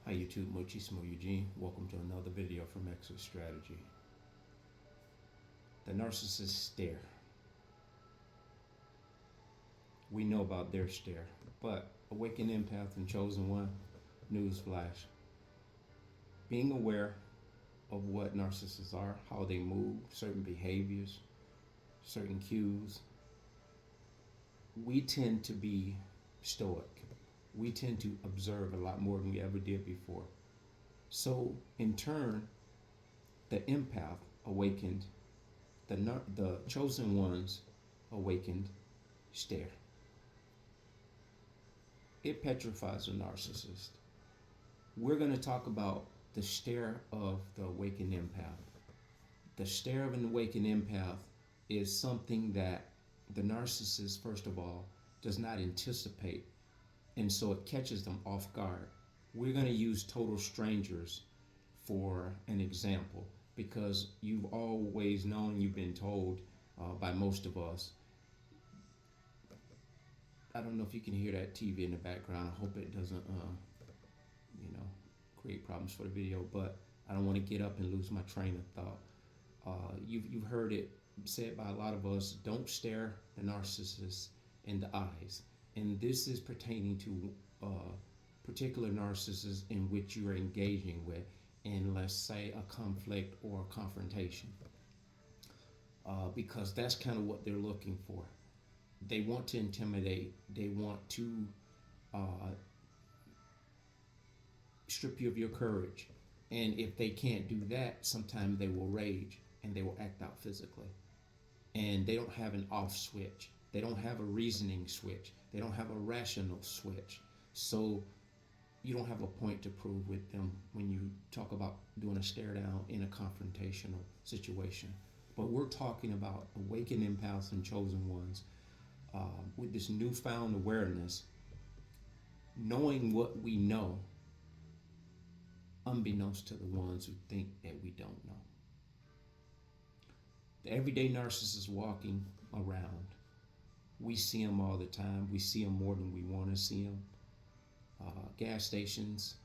Hi YouTube, Muchismo Eugene. Welcome to another video from Exit Strategy. The narcissist stare. We know about their stare, but awakened empath and chosen one, newsflash. Being aware of what narcissists are, how they move, certain behaviors, certain cues, we tend to be stoic. We tend to observe a lot more than we ever did before. So, in turn, the empath awakened, the chosen ones awakened stare. It petrifies a narcissist. We're going to talk about the stare of the awakened empath. The stare of an awakened empath is something that the narcissist, first of all, does not anticipate, and so it catches them off guard. We're going to use total strangers for an example because you've always known, you've been told by most of us. I don't know if you can hear that TV in the background. I hope it doesn't, create problems for the video, but I don't want to get up and lose my train of thought. You've heard it said by a lot of us, don't stare the narcissist in the eyes. And this is pertaining to particular narcissists in which you are engaging with in, let's say, a conflict or a confrontation. Because that's kind of what they're looking for. They want to intimidate. They want to strip you of your courage. And if they can't do that, sometimes they will rage and they will act out physically. And they don't have an off switch. They don't have a reasoning switch. They don't have a rational switch. So you don't have a point to prove with them when you talk about doing a stare down in a confrontational situation. But we're talking about awakened empaths and chosen ones with this newfound awareness, knowing what we know, unbeknownst to the ones who think that we don't know. The everyday narcissist walking around. We see them all the time. We see them more than we want to see them. Gas stations,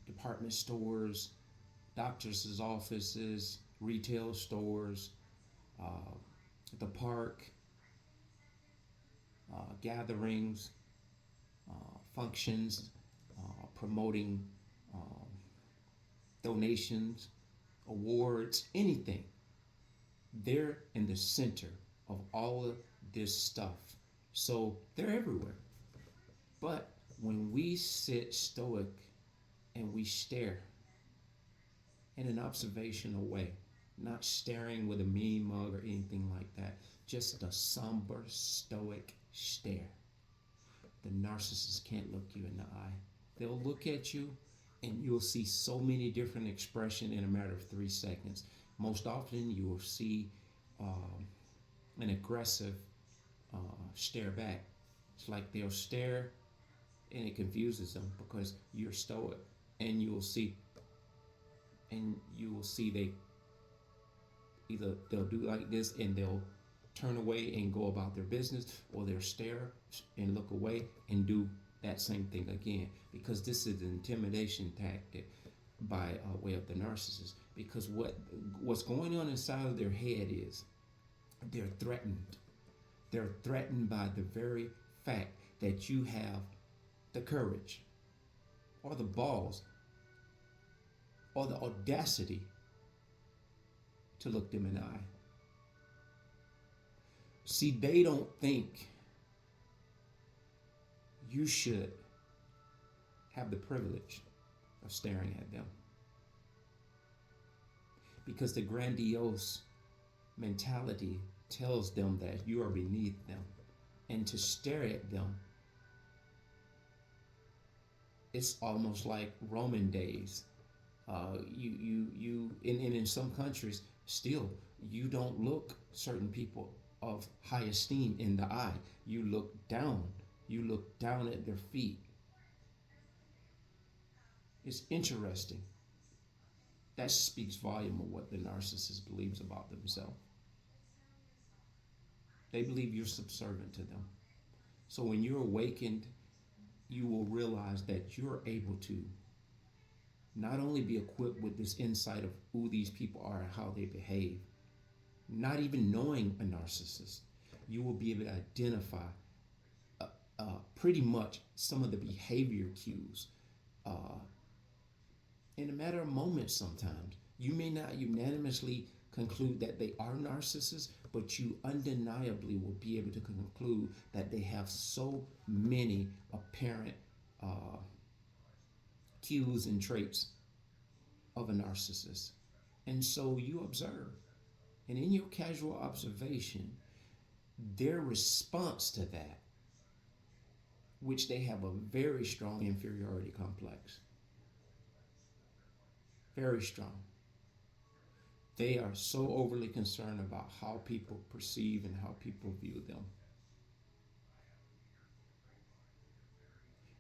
department stores, doctors' offices, retail stores, the park, gatherings, functions, promoting donations, awards, anything. They're in the center of all of this stuff. So they're everywhere. But when we sit stoic and we stare in an observational way, not staring with a mean mug or anything like that, just a somber, stoic stare, the narcissist can't look you in the eye. They'll look at you and you'll see so many different expressions in a matter of 3 seconds. Most often you will see an aggressive stare back. It's like they'll stare and it confuses them because you're stoic, and you will see they either they'll do like this and they'll turn away and go about their business, or they'll stare and look away and do that same thing again, because this is an intimidation tactic by way of the narcissist. Because what's going on inside of their head is they're threatened. They're threatened by the very fact that you have the courage or the balls or the audacity to look them in the eye. See, they don't think you should have the privilege of staring at them, because the grandiose mentality tells them that you are beneath them, and to stare at them, it's almost like Roman days. In some countries still, you don't look certain people of high esteem in the eye. You look down. You look down at their feet. It's interesting. That speaks volume of what the narcissist believes about themselves. They believe you're subservient to them. So when you're awakened, you will realize that you're able to not only be equipped with this insight of who these people are and how they behave, not even knowing a narcissist, you will be able to identify pretty much some of the behavior cues uh, in a matter of moments sometimes. You may not unanimously conclude that they are narcissists, but you undeniably will be able to conclude that they have so many apparent uh, cues and traits of a narcissist. And so you observe, and in your casual observation, their response to that, which they have a very strong inferiority complex, very strong. They are so overly concerned about how people perceive and how people view them.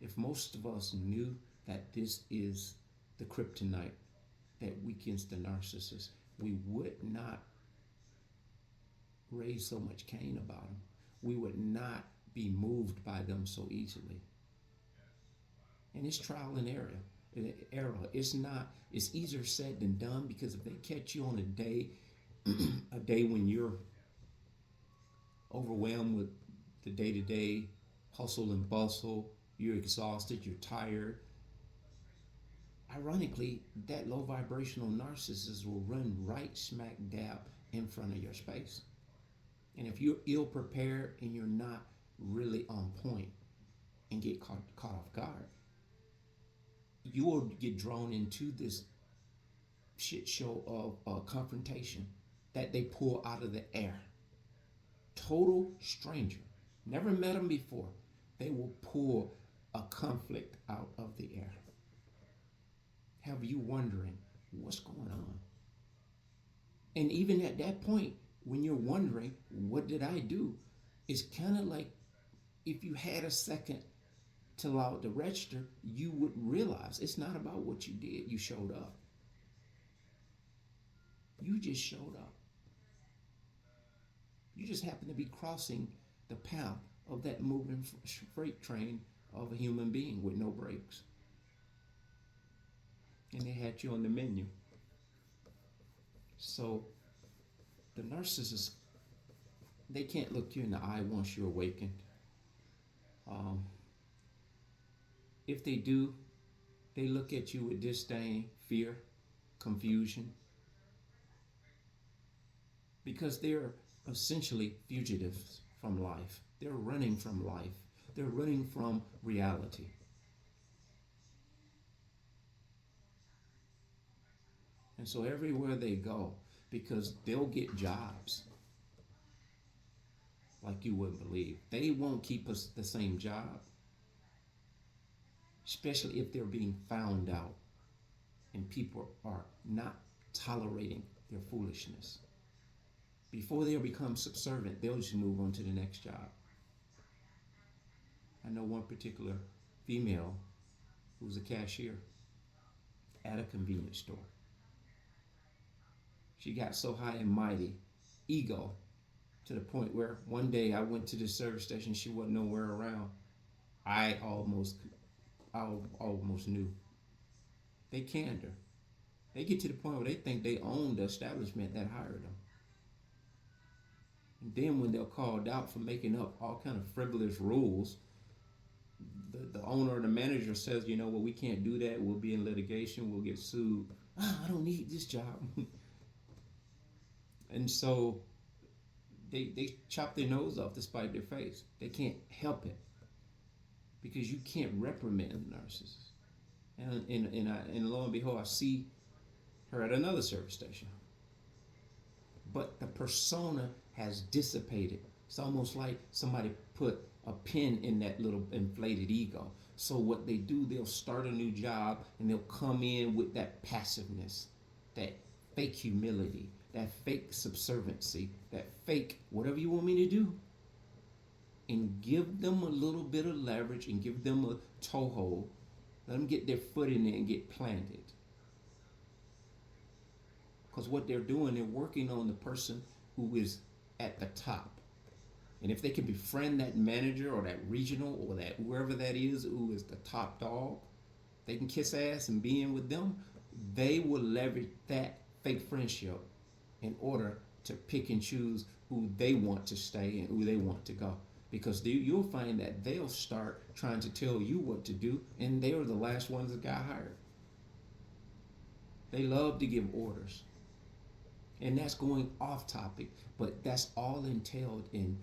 If most of us knew that this is the kryptonite that weakens the narcissist, we would not raise so much Cain about them. We would not be moved by them so easily. And it's trial and error. It's not. It's easier said than done, because if they catch you on a day, a day when you're overwhelmed with the day-to-day hustle and bustle, you're exhausted, you're tired. Ironically, that low vibrational narcissist will run right smack dab in front of your space. And if you're ill prepared and you're not really on point and get caught off guard, you will get drawn into this shit show of confrontation that they pull out of the air. Total stranger, never met them before. They will pull a conflict out of the air. Have you wondering what's going on? And even at that point, when you're wondering, what did I do? It's kind of like if you had a second to allow it to register, you would realize it's not about what you did. You showed up. You just showed up. You just happen to be crossing the path of that moving freight train of a human being with no brakes. And they had you on the menu. So the narcissists, they can't look you in the eye once you're awakened. If they do, they look at you with disdain, fear, confusion, because they're essentially fugitives from life. They're running from life. They're running from reality. And so everywhere they go, because they'll get jobs like you wouldn't believe. They won't keep us the same job, especially if they're being found out and people are not tolerating their foolishness. Before they'll become subservient, they'll just move on to the next job. I know one particular female who was a cashier at a convenience store. She got so high and mighty, ego, to the point where one day I went to the service station, she wasn't nowhere around. I almost knew. They canned her. They get to the point where they think they own the establishment that hired them. And then when they're called out for making up all kind of frivolous rules, the owner or the manager says, you know what, we can't do that. We'll be in litigation. We'll get sued. I don't need this job. And so they chop their nose off to spite their face. They can't help it, because you can't reprimand a narcissist. And lo and behold, I see her at another service station. But the persona has dissipated. It's almost like somebody put a pin in that little inflated ego. So what they do, they'll start a new job and they'll come in with that passiveness, that fake humility, that fake subserviency, that fake whatever you want me to do, and give them a little bit of leverage and give them a toehold. Let them get their foot in there and get planted. Because what they're doing, they're working on the person who is at the top. And if they can befriend that manager or that regional or that whoever that is who is the top dog, they can kiss ass and be in with them. They will leverage that fake friendship in order to pick and choose who they want to stay and who they want to go. Because you'll find that they'll start trying to tell you what to do, and they were the last ones that got hired. They love to give orders. And that's going off topic, but that's all entailed in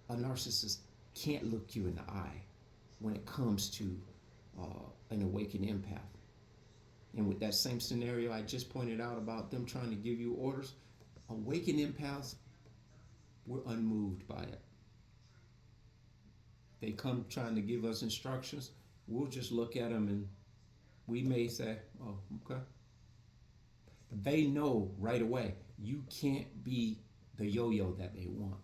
a narcissist can't look you in the eye when it comes to an awakened empath. And with that same scenario I just pointed out about them trying to give you orders, awakened empaths, we're unmoved by it. They come trying to give us instructions, we'll just look at them and we may say, oh, okay. They know right away you can't be the yo-yo that they want.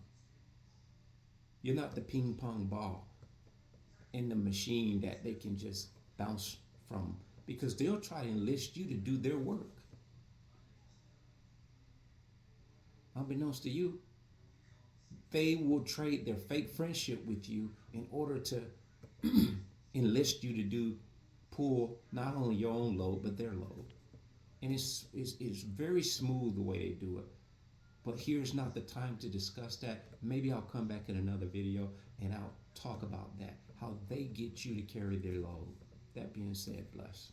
You're not the ping pong ball in the machine that they can just bounce from, because they'll try to enlist you to do their work. Unbeknownst to you, they will trade their fake friendship with you in order to enlist you to pull not only your own load but their load. And it's very smooth the way they do it. But here's not the time to discuss that. Maybe I'll come back in another video and I'll talk about that, how they get you to carry their load. That being said, bless.